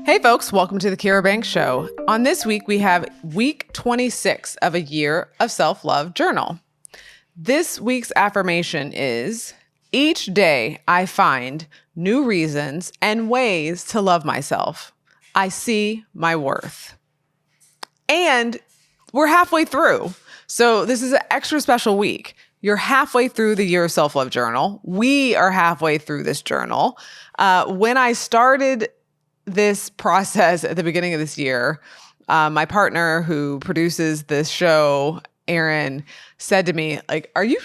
Hey folks, welcome to the Kira Banks Show. On this week, we have week 26 of a year of self-love journal. This week's affirmation is, each day I find new reasons and ways to love myself. I see my worth. And we're halfway through. So this is an extra special week. You're halfway through the year of self-love journal. We are halfway through this journal. When I started this process at the beginning of this year, my partner who produces this show, Aaron, said to me, like, are you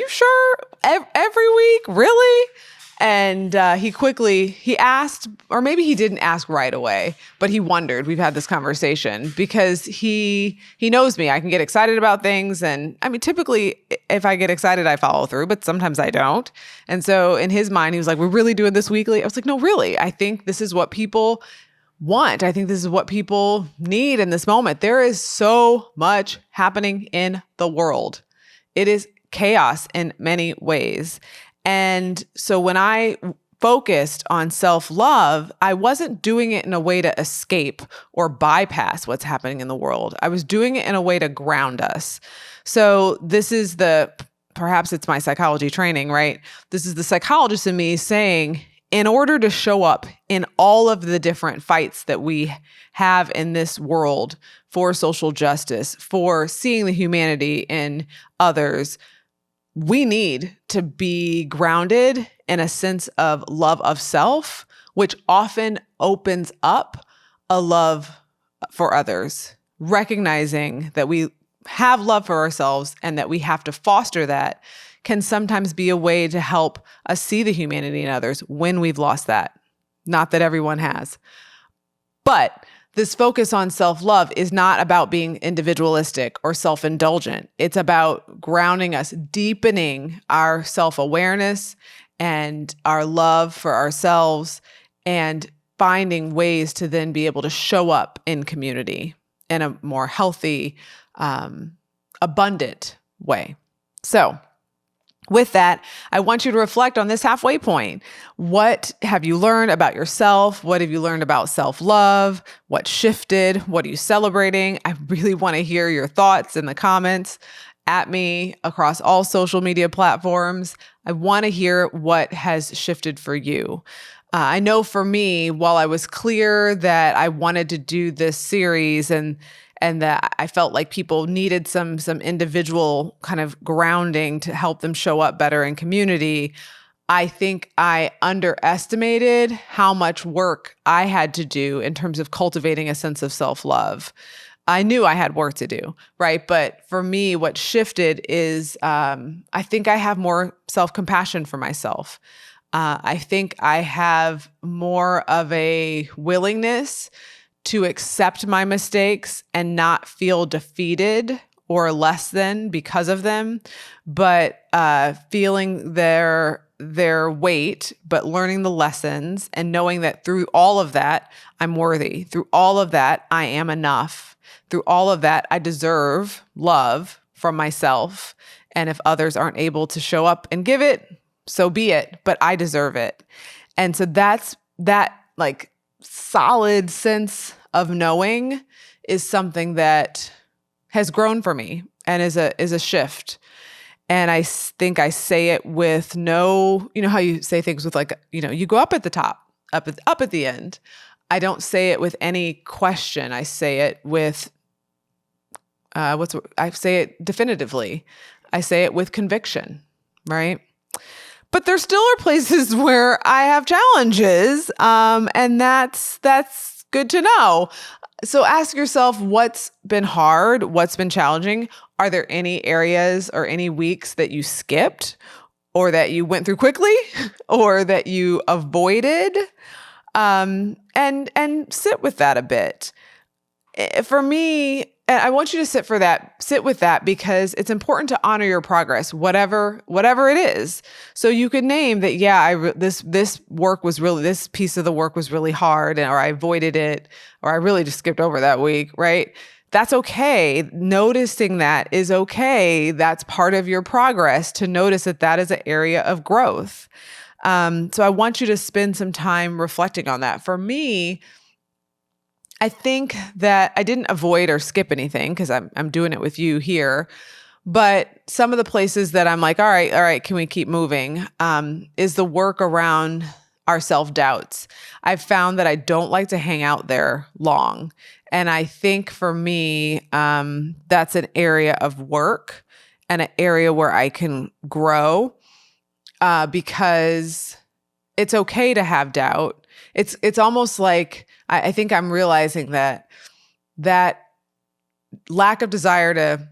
sure every week? Really? And he asked, or maybe he didn't ask right away, but he wondered. We've had this conversation because he knows me. I can get excited about things. And I mean, typically if I get excited, I follow through, but sometimes I don't. And so in his mind, he was like, we're really doing this weekly? I was like, no, really. I think this is what people want. I think this is what people need in this moment. There is so much happening in the world. It is chaos in many ways. And so when I focused on self-love, I wasn't doing it in a way to escape or bypass what's happening in the world. I was doing it in a way to ground us. So this is perhaps it's my psychology training, right? This is the psychologist in me saying, in order to show up in all of the different fights that we have in this world for social justice, for seeing the humanity in others, we need to be grounded in a sense of love of self, which often opens up a love for others, recognizing that we have love for ourselves and that we have to foster that can sometimes be a way to help us see the humanity in others when we've lost that. Not that everyone has. But this focus on self-love is not about being individualistic or self-indulgent. It's about grounding us, deepening our self-awareness and our love for ourselves, and finding ways to then be able to show up in community in a more healthy, abundant way. So with that, I want you to reflect on this halfway point. What have you learned about yourself? What have you learned about self-love? What shifted? What are you celebrating? I really want to hear your thoughts in the comments at me across all social media platforms. I want to hear what has shifted for you. I know for me, while I was clear that I wanted to do this series and that I felt like people needed some individual kind of grounding to help them show up better in community, I think I underestimated how much work I had to do in terms of cultivating a sense of self-love. I knew I had work to do, right? But for me, what shifted is I think I have more self-compassion for myself. I think I have more of a willingness to accept my mistakes and not feel defeated or less than because of them, but feeling their weight, but learning the lessons and knowing that through all of that, I'm worthy. Through all of that, I am enough. Through all of that, I deserve love from myself. And if others aren't able to show up and give it, so be it, but I deserve it. And so that's that like solid sense of knowing is something that has grown for me and is a shift. And I think I say it with no, you know how you say things with like, you go up at the top, up at the end. I don't say it with any question. I say it with, I say it definitively. I say it with conviction, right? But there still are places where I have challenges, and that's good to know. So ask yourself, what's been hard? What's been challenging? Are there any areas or any weeks that you skipped or that you went through quickly or that you avoided? And sit with that a bit. For me, and I want you to sit with that because it's important to honor your progress, whatever it is. So you could name that, this piece of the work was really hard, or I avoided it, or I really just skipped over that week, right? That's okay. Noticing that is okay. That's part of your progress, to notice that is an area of growth. So I want you to spend some time reflecting on that. For me, I think that I didn't avoid or skip anything because I'm doing it with you here. But some of the places that I'm like, all right, can we keep moving? Is the work around our self-doubts. I've found that I don't like to hang out there long. And I think for me, that's an area of work and an area where I can grow because it's okay to have doubt. It's almost like I think I'm realizing that lack of desire to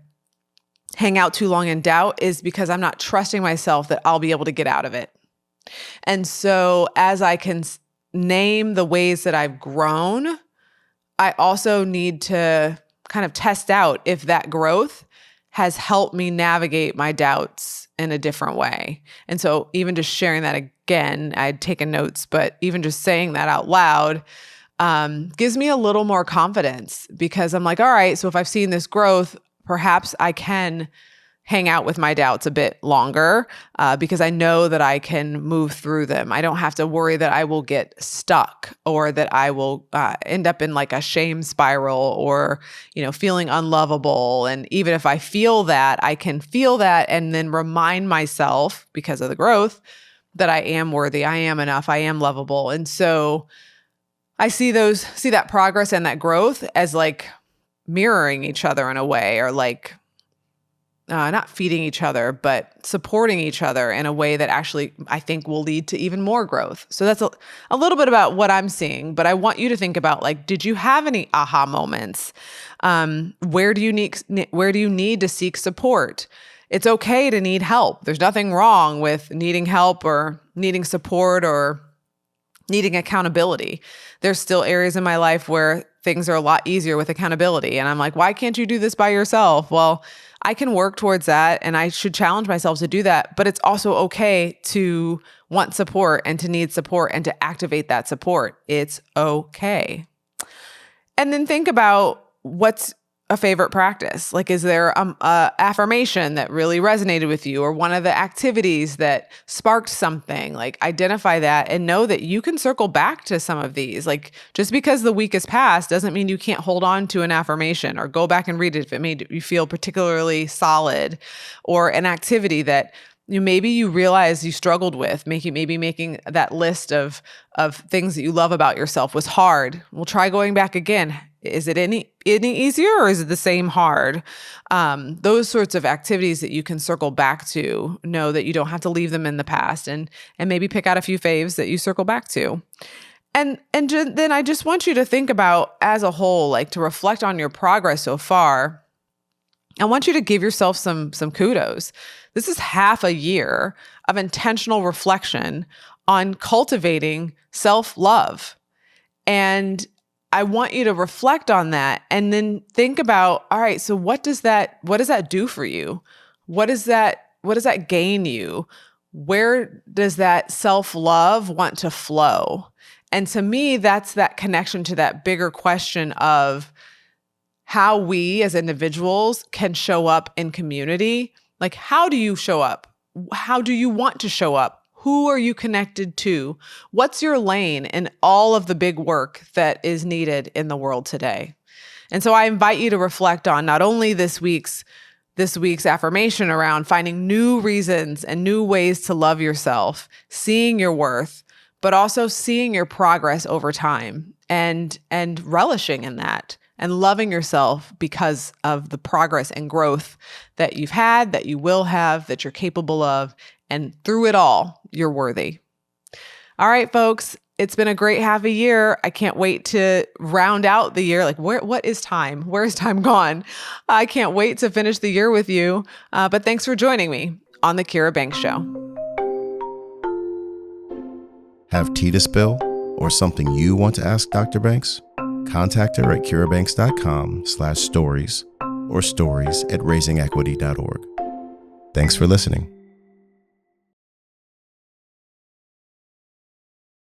hang out too long in doubt is because I'm not trusting myself that I'll be able to get out of it. And so as I can name the ways that I've grown, I also need to kind of test out if that growth has helped me navigate my doubts in a different way. And so even just sharing that again, I'd taken notes, but even just saying that out loud gives me a little more confidence because I'm like, all right, so if I've seen this growth, perhaps I can hang out with my doubts a bit longer because I know that I can move through them. I don't have to worry that I will get stuck or that I will end up in like a shame spiral or, feeling unlovable. And even if I feel that, I can feel that and then remind myself because of the growth that I am worthy, I am enough, I am lovable. And so I see that progress and that growth as like mirroring each other in a way, or like not feeding each other, but supporting each other in a way that actually I think will lead to even more growth. So that's a little bit about what I'm seeing, but I want you to think about like, did you have any aha moments? Where do you need to seek support? It's okay to need help. There's nothing wrong with needing help or needing support or needing accountability. There's still areas in my life where things are a lot easier with accountability. And I'm like, why can't you do this by yourself? Well, I can work towards that and I should challenge myself to do that. But it's also okay to want support and to need support and to activate that support. It's okay. And then think about what's a favorite practice. Like, is there a affirmation that really resonated with you or one of the activities that sparked something? Like, identify that and know that you can circle back to some of these. Like, just because the week has passed doesn't mean you can't hold on to an affirmation or go back and read it if it made you feel particularly solid, or an activity that maybe you realize you struggled with. Maybe making that list of things that you love about yourself was hard. We'll try going back again. Is it any easier or is it the same hard? Those sorts of activities that you can circle back to, know that you don't have to leave them in the past, and maybe pick out a few faves that you circle back to. And then I just want you to think about as a whole, like to reflect on your progress so far. I want you to give yourself some kudos. This is half a year of intentional reflection on cultivating self-love. And I want you to reflect on that and then think about, all right, so what does that do for you? What does that gain you? Where does that self-love want to flow? And to me, that's that connection to that bigger question of how we as individuals can show up in community. Like, how do you show up? How do you want to show up? Who are you connected to? What's your lane in all of the big work that is needed in the world today? And so I invite you to reflect on not only this week's affirmation around finding new reasons and new ways to love yourself, seeing your worth, but also seeing your progress over time and relishing in that and loving yourself because of the progress and growth that you've had, that you will have, that you're capable of. And through it all, you're worthy. All right, folks, it's been a great half a year. I can't wait to round out the year. Like, what is time? Where is time gone? I can't wait to finish the year with you. But thanks for joining me on The Kira Banks Show. Have tea to spill or something you want to ask Dr. Banks? Contact her at kirabanks.com/stories or stories@raisingequity.org. Thanks for listening.